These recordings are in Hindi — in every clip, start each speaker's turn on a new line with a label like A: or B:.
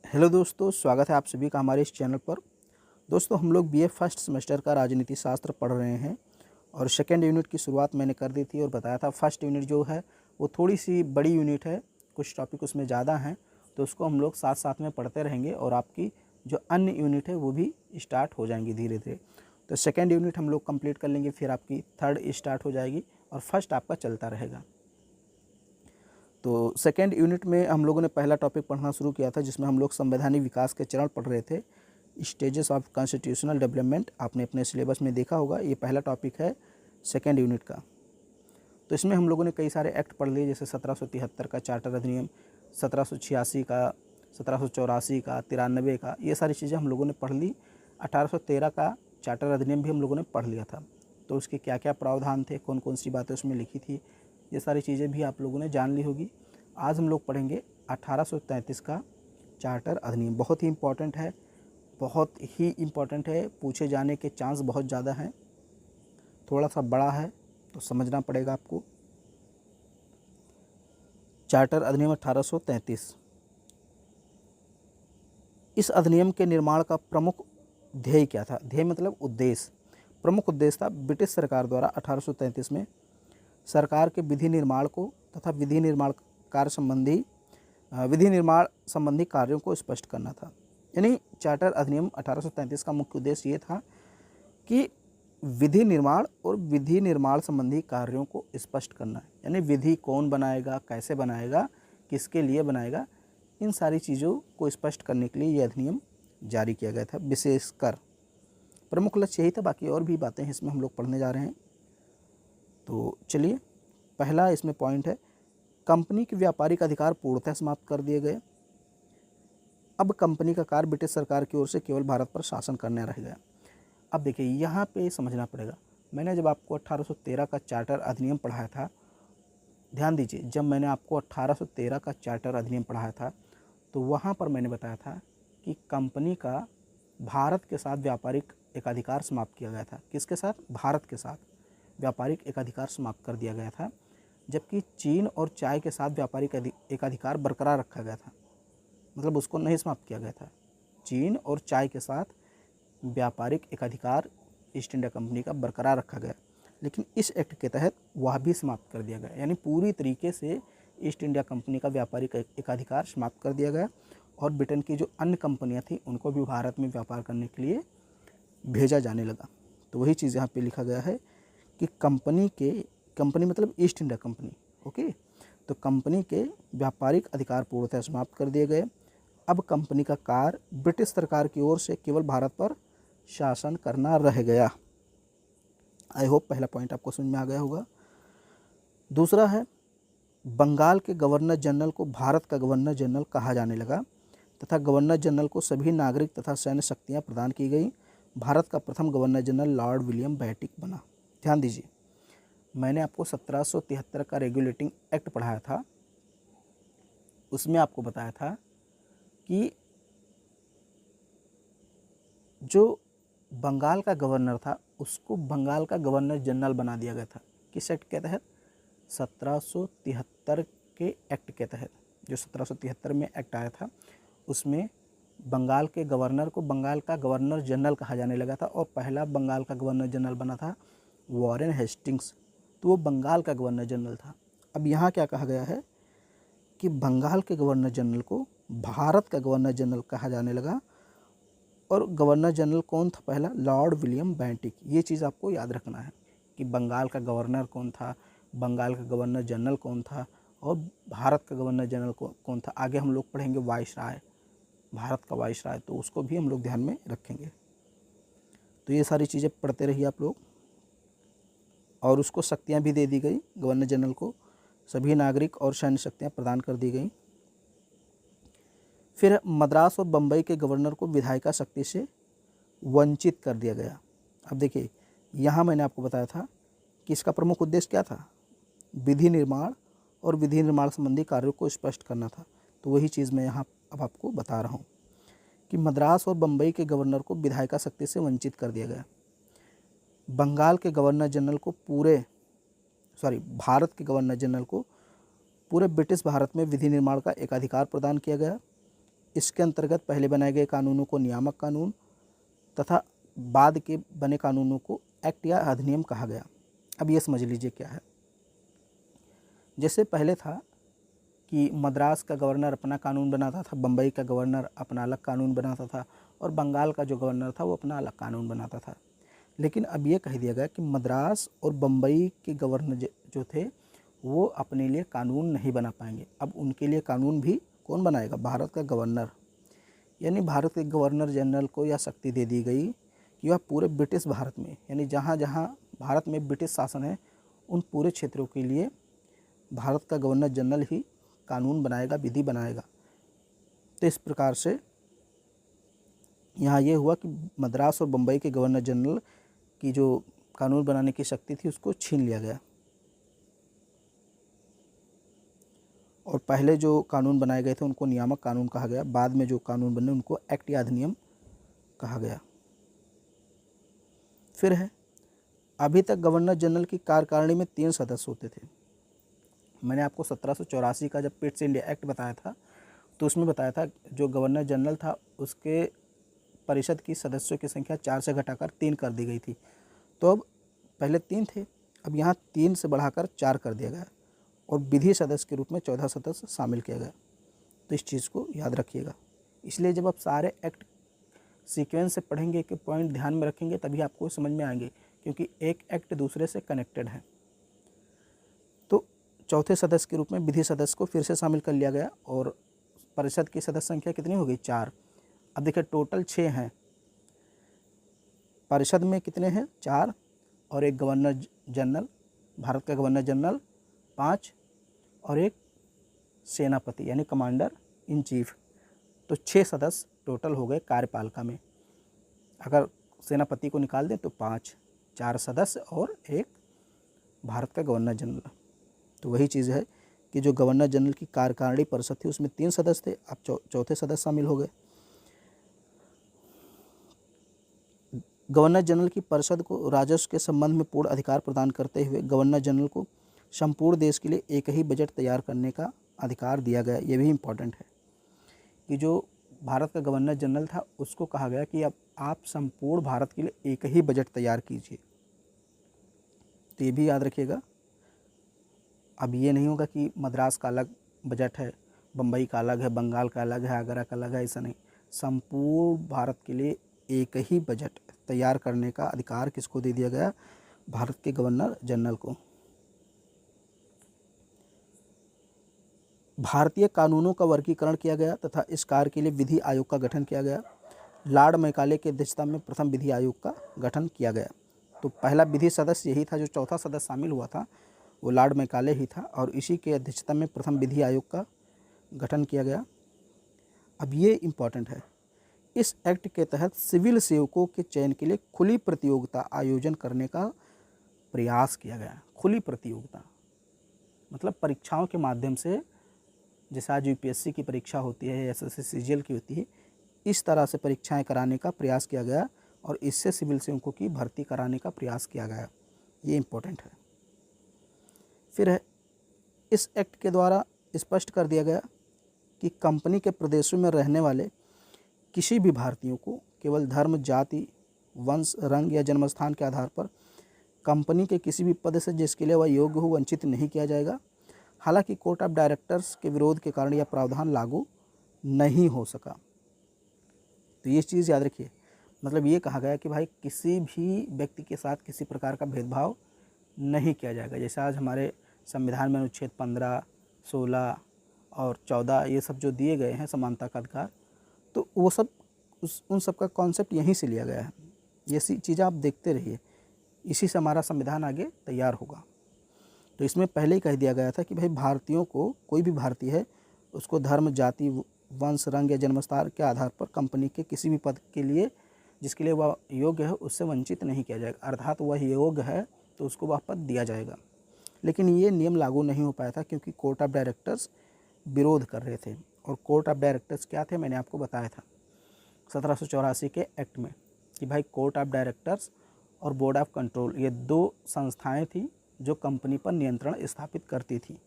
A: हेलो दोस्तों, स्वागत है आप सभी का हमारे इस चैनल पर। दोस्तों, हम लोग बीए फर्स्ट सेमेस्टर का राजनीति शास्त्र पढ़ रहे हैं और सेकेंड यूनिट की शुरुआत मैंने कर दी थी और बताया था फर्स्ट यूनिट जो है वो थोड़ी सी बड़ी यूनिट है, कुछ टॉपिक उसमें ज़्यादा हैं, तो उसको हम लोग साथ साथ में पढ़ते रहेंगे और आपकी जो अन्य यूनिट है वो भी स्टार्ट हो जाएंगी धीरे धीरे। तो सेकेंड यूनिट हम लोग कंप्लीट कर लेंगे, फिर आपकी थर्ड स्टार्ट हो जाएगी और फर्स्ट आपका चलता रहेगा। तो सेकेंड यूनिट में हम लोगों ने पहला टॉपिक पढ़ना शुरू किया था जिसमें हम लोग संवैधानिक विकास के चरण पढ़ रहे थे, स्टेजेस ऑफ कॉन्स्टिट्यूशनल डेवलपमेंट। आपने अपने सिलेबस में देखा होगा, ये पहला टॉपिक है सेकेंड यूनिट का। तो इसमें हम लोगों ने कई सारे एक्ट पढ़ लिए, जैसे 1773 का चार्टर अधिनियम, 1786 का, 1784 का, 93 का, ये सारी चीज़ें हम लोगों ने पढ़ ली। 1813 का चार्टर अधिनियम भी हम लोगों ने पढ़ लिया था, तो उसके क्या क्या प्रावधान थे, कौन कौन सी बातें उसमें लिखी थी, ये सारी चीज़ें भी आप लोगों ने जान ली होगी। आज हम लोग पढ़ेंगे 1833 का चार्टर अधिनियम। बहुत ही इम्पॉर्टेंट है, बहुत ही इम्पॉर्टेंट है, पूछे जाने के चांस बहुत ज़्यादा हैं। थोड़ा सा बड़ा है तो समझना पड़ेगा आपको। चार्टर अधिनियम 1833, इस अधिनियम के निर्माण का प्रमुख ध्येय क्या था? ध्येय मतलब उद्देश्य। प्रमुख उद्देश्य था ब्रिटिश सरकार द्वारा 1833 में सरकार के विधि निर्माण को तथा विधि निर्माण संबंधी कार्यों को स्पष्ट करना था। यानी चार्टर अधिनियम 1833 का मुख्य उद्देश्य ये था कि विधि निर्माण और विधि निर्माण संबंधी कार्यों को स्पष्ट करना है। यानी विधि कौन बनाएगा, कैसे बनाएगा, किसके लिए बनाएगा, इन सारी चीज़ों को स्पष्ट करने के लिए यह अधिनियम जारी किया गया था। विशेषकर प्रमुख लक्ष्य यही था, बाकी और भी बातें हैं इसमें हम लोग पढ़ने जा रहे हैं। तो चलिए, पहला इसमें पॉइंट है, कंपनी के व्यापारिक अधिकार पूर्णतः समाप्त कर दिए गए। अब कंपनी का कार्य ब्रिटिश सरकार की ओर से केवल भारत पर शासन करना रह गया। अब देखिए, यहाँ पे समझना पड़ेगा, मैंने जब आपको 1813 का चार्टर अधिनियम पढ़ाया था, ध्यान दीजिए, जब मैंने आपको 1813 का चार्टर अधिनियम पढ़ाया था तो वहाँ पर मैंने बताया था कि कंपनी का भारत के साथ व्यापारिक एकाधिकार समाप्त किया गया था। किसके साथ? भारत के साथ व्यापारिक एकाधिकार समाप्त कर दिया गया था, जबकि चीन और चाय के साथ व्यापारिक एकाधिकार बरकरार रखा गया था। मतलब उसको नहीं समाप्त किया गया था। चीन और चाय के साथ व्यापारिक एकाधिकार ईस्ट इंडिया कंपनी का बरकरार रखा गया, लेकिन इस एक्ट के तहत वह भी समाप्त कर दिया गया। यानी पूरी तरीके से ईस्ट इंडिया कंपनी का व्यापारिक एकाधिकार समाप्त कर दिया गया और ब्रिटेन की जो अन्य कंपनियां थी उनको भी भारत में व्यापार करने के लिए भेजा जाने लगा। तो वही चीज़ यहाँ पे लिखा गया है कि कंपनी मतलब ईस्ट इंडिया कंपनी, ओके, तो कंपनी के व्यापारिक अधिकार पूर्णतः समाप्त कर दिए गए। अब कंपनी का कार्य ब्रिटिश सरकार की ओर से केवल भारत पर शासन करना रह गया। आई होप पहला पॉइंट आपको समझ में आ गया होगा। दूसरा है, बंगाल के गवर्नर जनरल को भारत का गवर्नर जनरल कहा जाने लगा तथा गवर्नर जनरल को सभी नागरिक तथा सैन्य शक्तियाँ प्रदान की गई। भारत का प्रथम governor general Lord William Bentinck बना। ध्यान दीजिए, मैंने आपको 1773 का रेगुलेटिंग एक्ट पढ़ाया था, उसमें आपको बताया था कि जो बंगाल का गवर्नर था उसको बंगाल का गवर्नर जनरल बना दिया गया था। किस एक्ट के तहत? 1773 के एक्ट के तहत। जो 1773 में एक्ट आया था उसमें बंगाल के गवर्नर को बंगाल का गवर्नर जनरल कहा जाने लगा था और पहला बंगाल का गवर्नर जनरल बना था वॉरेन हेस्टिंग्स, तो वो बंगाल का गवर्नर जनरल था। अब यहाँ क्या कहा गया है कि बंगाल के गवर्नर जनरल को भारत का गवर्नर जनरल कहा जाने लगा और गवर्नर जनरल कौन था पहला? Lord William Bentinck. ये चीज़ आपको याद रखना है कि बंगाल का गवर्नर कौन था, बंगाल का गवर्नर जनरल कौन था और भारत का गवर्नर जनरल कौन था। आगे हम लोग पढ़ेंगे वाइसराय, भारत का वाइसराय, तो उसको भी हम लोग ध्यान में रखेंगे। तो ये सारी चीज़ें पढ़ते रहिए आप लोग। और उसको शक्तियाँ भी दे दी गई, गवर्नर जनरल को सभी नागरिक और सैन्य शक्तियाँ प्रदान कर दी गई। फिर मद्रास और बम्बई के गवर्नर को विधायिका शक्ति से वंचित कर दिया गया। अब देखिए, यहाँ मैंने आपको बताया था कि इसका प्रमुख उद्देश्य क्या था? विधि निर्माण और विधि निर्माण संबंधी कार्यों को स्पष्ट करना था। तो वही चीज़ मैं यहाँ अब आपको बता रहा हूँ कि मद्रास और बम्बई के गवर्नर को विधायिका शक्ति से वंचित कर दिया गया। बंगाल के गवर्नर जनरल को भारत के गवर्नर जनरल को पूरे ब्रिटिश भारत में विधि निर्माण का एकाधिकार प्रदान किया गया। इसके अंतर्गत पहले बनाए गए कानूनों को नियामक कानून तथा बाद के बने कानूनों को एक्ट या अधिनियम कहा गया। अब ये समझ लीजिए क्या है। जैसे पहले था कि मद्रास का गवर्नर अपना कानून बनाता था, बम्बई का गवर्नर अपना अलग कानून बनाता था और बंगाल का जो गवर्नर था वो अपना अलग कानून बनाता था। लेकिन अब ये कह दिया गया कि मद्रास और बम्बई के गवर्नर जो थे वो अपने लिए कानून नहीं बना पाएंगे। अब उनके लिए कानून भी कौन बनाएगा? भारत का गवर्नर। यानी भारत के गवर्नर जनरल को यह शक्ति दे दी गई कि वह पूरे ब्रिटिश भारत में, यानी जहाँ जहाँ भारत में ब्रिटिश शासन है उन पूरे क्षेत्रों के लिए भारत का गवर्नर जनरल ही कानून बनाएगा, विधि बनाएगा। तो इस प्रकार से यहाँ ये हुआ कि मद्रास और बम्बई के गवर्नर जनरल की जो कानून बनाने की शक्ति थी उसको छीन लिया गया और पहले जो कानून बनाए गए थे उनको नियामक कानून कहा गया, बाद में जो कानून बने उनको एक्ट या अधिनियम कहा गया। फिर है, अभी तक गवर्नर जनरल की कार्यकारिणी में 3 सदस्य होते थे। मैंने आपको 1784 का जब पिट्स इंडिया एक्ट बताया था तो उसमें बताया था जो गवर्नर जनरल था उसके परिषद की सदस्यों की संख्या 4 से घटाकर 3 कर दी गई थी। तो अब पहले 3 थे, अब यहाँ 3 से बढ़ाकर 4 कर दिया गया और विधि सदस्य के रूप में 14 सदस्य शामिल किया गया। तो इस चीज़ को याद रखिएगा। इसलिए जब आप सारे एक्ट सीक्वेंस से पढ़ेंगे कि पॉइंट ध्यान में रखेंगे तभी आपको समझ में आएंगे, क्योंकि एक एक्ट दूसरे से कनेक्टेड है। तो चौथे सदस्य के रूप में विधि सदस्य को फिर से शामिल कर लिया गया और परिषद की सदस्य संख्या कितनी हो गई? 4। अब देखिए टोटल 6 हैं, परिषद में कितने हैं? 4 और एक गवर्नर जनरल, भारत का गवर्नर जनरल 5 और एक सेनापति यानी कमांडर इन चीफ। तो 6 सदस्य टोटल हो गए कार्यपालिका में। अगर सेनापति को निकाल दें तो 5, 4 सदस्य और एक भारत का गवर्नर जनरल। तो वही चीज़ है कि जो गवर्नर जनरल की कार्यकारिणी परिषद थी उसमें 3 सदस्य थे, अब चौथे सदस्य शामिल हो गए। गवर्नर जनरल की परिषद को राजस्व के संबंध में पूर्ण अधिकार प्रदान करते हुए गवर्नर जनरल को संपूर्ण देश के लिए एक ही बजट तैयार करने का अधिकार दिया गया। ये भी इम्पोर्टेंट है कि जो भारत का गवर्नर जनरल था उसको कहा गया कि अब आप संपूर्ण भारत के लिए एक ही बजट तैयार कीजिए। तो ये भी याद रखिएगा। अब ये नहीं होगा कि मद्रास का अलग बजट है, बम्बई का अलग है, बंगाल का अलग है, आगरा का अलग है, ऐसा नहीं। संपूर्ण भारत के लिए एक ही बजट तैयार करने का अधिकार किसको दे दिया गया? भारत के गवर्नर जनरल को। भारतीय कानूनों का वर्गीकरण किया गया तथा इस कार्य के लिए विधि आयोग का गठन किया गया। लॉर्ड मैकाले की अध्यक्षता में प्रथम विधि आयोग का गठन किया गया। तो पहला विधि सदस्य यही था, जो चौथा सदस्य शामिल हुआ था वो लॉर्ड मैकाले ही था और इसी के अध्यक्षता में प्रथम विधि आयोग का गठन किया गया। अब ये इम्पॉर्टेंट है, इस एक्ट के तहत सिविल सेवकों के चयन के लिए खुली प्रतियोगिता आयोजन करने का प्रयास किया गया। खुली प्रतियोगिता मतलब परीक्षाओं के माध्यम से, जैसे आज यूपीएससी की परीक्षा होती है, एसएससी सीजीएल की होती है, इस तरह से परीक्षाएं कराने का प्रयास किया गया और इससे सिविल सेवकों की भर्ती कराने का प्रयास किया गया। ये इम्पोर्टेंट है। फिर है, इस एक्ट के द्वारा स्पष्ट कर दिया गया कि कंपनी के प्रदेशों में रहने वाले किसी भी भारतीयों को केवल धर्म, जाति, वंश, रंग या जन्मस्थान के आधार पर कंपनी के किसी भी पद से जिसके लिए वह योग्य हो वंचित नहीं किया जाएगा। हालांकि कोर्ट ऑफ डायरेक्टर्स के विरोध के कारण यह प्रावधान लागू नहीं हो सका। तो ये चीज़ याद रखिए, मतलब ये कहा गया कि भाई किसी भी व्यक्ति के साथ किसी प्रकार का भेदभाव नहीं किया जाएगा। जैसे आज हमारे संविधान में अनुच्छेद 15, 16 और 14 ये सब जो दिए गए हैं समानता का अधिकार, तो वो सब उन सब का कॉन्सेप्ट यहीं से लिया गया है। ये चीज़ें आप देखते रहिए, इसी से हमारा संविधान आगे तैयार होगा। तो इसमें पहले ही कह दिया गया था कि भाई भारतीयों को, कोई भी भारतीय है उसको धर्म, जाति, वंश, रंग या जन्मस्थान के आधार पर कंपनी के किसी भी पद के लिए जिसके लिए वह योग्य है उससे वंचित नहीं किया जाएगा। अर्थात वह योग्य है तो उसको वह पद दिया जाएगा। लेकिन ये नियम लागू नहीं हो पाया था क्योंकि कोर्ट ऑफ डायरेक्टर्स विरोध कर रहे थे। और कोर्ट ऑफ डायरेक्टर्स क्या थे, मैंने आपको बताया था 1784 के एक्ट में कि भाई कोर्ट ऑफ डायरेक्टर्स और बोर्ड ऑफ कंट्रोल ये 2 संस्थाएं थी जो कंपनी पर नियंत्रण स्थापित करती थी।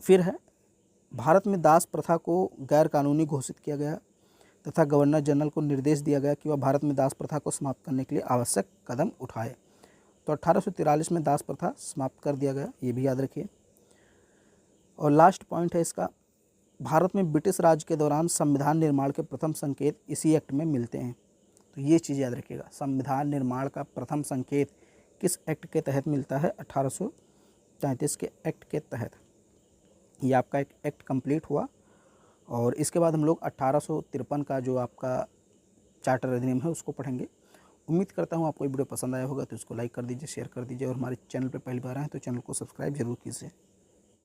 A: फिर है, भारत में दास प्रथा को गैर कानूनी घोषित किया गया तथा गवर्नर जनरल को निर्देश दिया गया कि वह भारत में दास प्रथा को समाप्त करने के लिए आवश्यक कदम उठाए। तो 1843 में दास प्रथा समाप्त कर दिया गया, ये भी याद रखिए। और लास्ट पॉइंट है इसका, भारत में ब्रिटिश राज के दौरान संविधान निर्माण के प्रथम संकेत इसी एक्ट में मिलते हैं। तो ये चीज़ याद रखिएगा, संविधान निर्माण का प्रथम संकेत किस एक्ट के तहत मिलता है? 1833 के एक्ट के तहत। ये आपका एक एक्ट कंप्लीट हुआ। और इसके बाद हम लोग 1853 का जो आपका चार्टर अधिनियम है उसको पढ़ेंगे। उम्मीद करता हूँ आपको ये वीडियो पसंद आया होगा, तो इसको लाइक कर दीजिए, शेयर कर दीजिए, और हमारे चैनल पर पहली बार आए तो चैनल को सब्सक्राइब जरूर कीजिए।